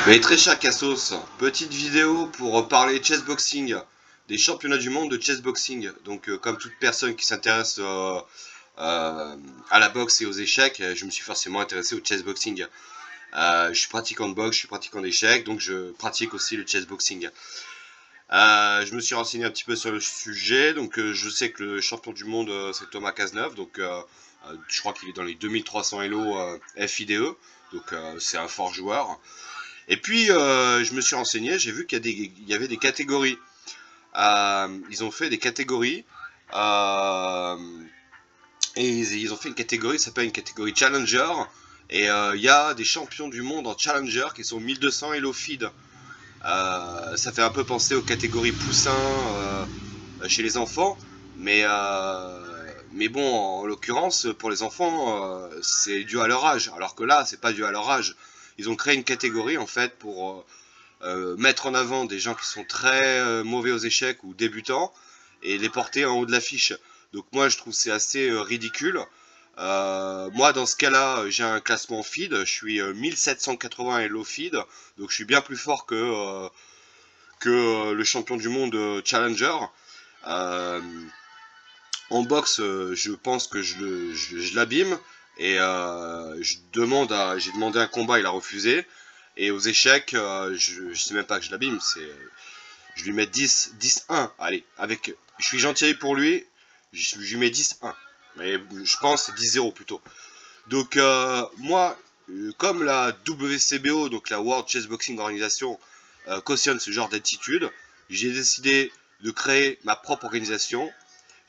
Mais très cher Cassos, petite vidéo pour parler chessboxing, des championnats du monde de chessboxing. Donc comme toute personne qui s'intéresse à la boxe et aux échecs, je me suis forcément intéressé au chessboxing. Je suis pratiquant de boxe, je suis pratiquant d'échecs, donc je pratique aussi le chessboxing. Je me suis renseigné un petit peu sur le sujet, donc je sais que le champion du monde c'est Thomas Cazeneuve, donc je crois qu'il est dans les 2300 Elo FIDE, donc c'est un fort joueur. Et puis, je me suis renseigné, j'ai vu qu'il y avait des catégories. Ils ont fait des catégories. euh, et ils ont fait une catégorie qui s'appelle une catégorie Challenger. Et il y a des champions du monde en Challenger qui sont 1200 Elo Feed. Ça fait un peu penser aux catégories poussins chez les enfants. Mais bon, en l'occurrence, pour les enfants, c'est dû à leur âge. Alors que là, c'est pas dû à leur âge. Ils ont créé une catégorie en fait pour mettre en avant des gens qui sont très mauvais aux échecs ou débutants et les porter en haut de l'affiche. Donc moi je trouve c'est assez ridicule. Moi dans ce cas-là j'ai un classement feed, je suis 1780 Elo feed, donc je suis bien plus fort que le champion du monde Challenger. Euh, En boxe je pense que je l'abîme et j'ai demandé un combat, il a refusé. Et aux échecs, je sais même pas que je l'abîme, je lui mets 10-1. Allez, je suis gentil pour lui, je lui mets 10-1. Mais je pense 10-0 plutôt. Donc moi, comme la WCBO, donc la World Chess Boxing Organization, cautionne ce genre d'attitude, j'ai décidé de créer ma propre organisation.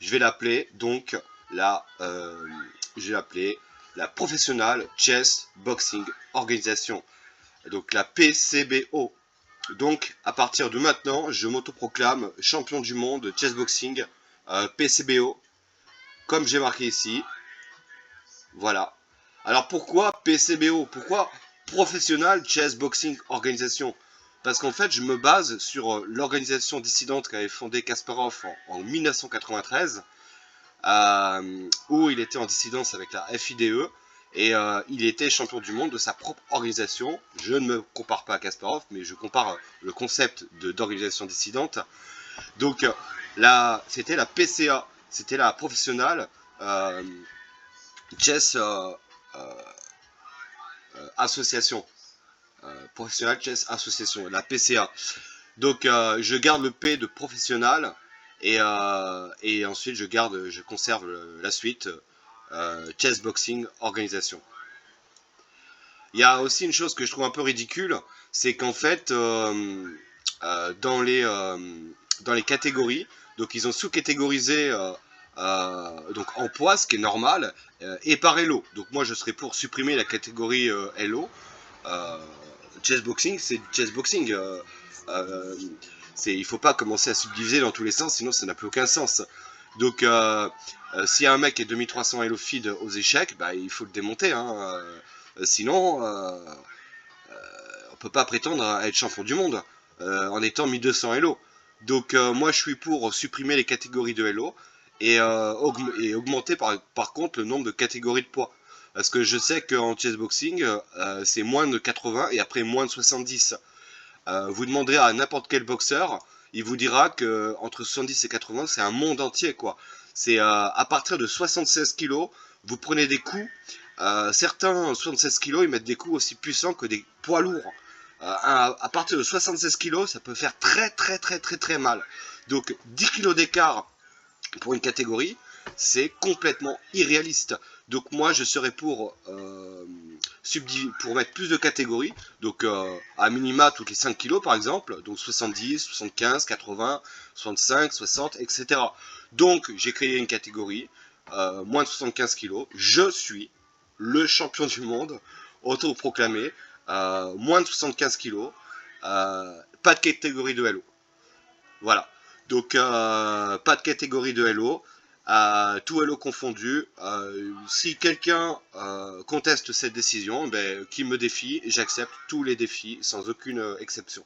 Je vais l'appeler donc la, euh, je vais l'appeler la Professional Chess Boxing Organisation, donc la PCBO. Donc, à partir de maintenant, je m'autoproclame champion du monde de chessboxing PCBO, comme j'ai marqué ici. Voilà. Alors pourquoi PCBO? Pourquoi Professional Chess Boxing Organisation? Parce qu'en fait, je me base sur l'organisation dissidente qu'avait fondée Kasparov en 1993, où il était en dissidence avec la FIDE, et il était champion du monde de sa propre organisation. Je ne me compare pas à Kasparov, mais je compare le concept d'organisation dissidente. Donc là, c'était la PCA, c'était la Professional euh, Chess euh, Association. Professional Chess Association, la PCA. Donc je garde le P de professionnel et ensuite je conserve la suite Chess Boxing Organisation. Il y a aussi une chose que je trouve un peu ridicule, c'est qu'en fait dans les catégories, donc ils ont sous-catégorisé donc en poids, ce qui est normal, et par Elo. Donc moi je serais pour supprimer la catégorie Elo. Euh, Chessboxing, c'est du chessboxing. Il faut pas commencer à subdiviser dans tous les sens, sinon ça n'a plus aucun sens. Donc, si un mec est 2300 Elo feed aux échecs, bah, il faut le démonter. Hein. Sinon, on peut pas prétendre à être champion du monde en étant 1200 Elo. Donc, moi, je suis pour supprimer les catégories de Elo et augmenter par contre le nombre de catégories de poids. Parce que je sais qu'en chessboxing, c'est moins de 80 et après moins de 70. Vous demanderez à n'importe quel boxeur, il vous dira que entre 70 et 80, c'est un monde entier, quoi. C'est à partir de 76 kilos, vous prenez des coups. Certains 76 kilos, ils mettent des coups aussi puissants que des poids lourds. À partir de 76 kilos, ça peut faire très très très très très mal. Donc 10 kilos d'écart pour une catégorie, c'est complètement irréaliste. Donc moi je serais pour mettre plus de catégories, donc à minima toutes les 5 kilos par exemple, donc 70, 75, 80, 65, 60, etc. Donc j'ai créé une catégorie, moins de 75 kilos, je suis le champion du monde, autoproclamé, moins de 75 kilos, pas de catégorie de LO. Voilà. Donc, pas de catégorie de Hello. Tout Hello confondu. Si quelqu'un conteste cette décision, ben, qu'il me défie, j'accepte tous les défis sans aucune exception.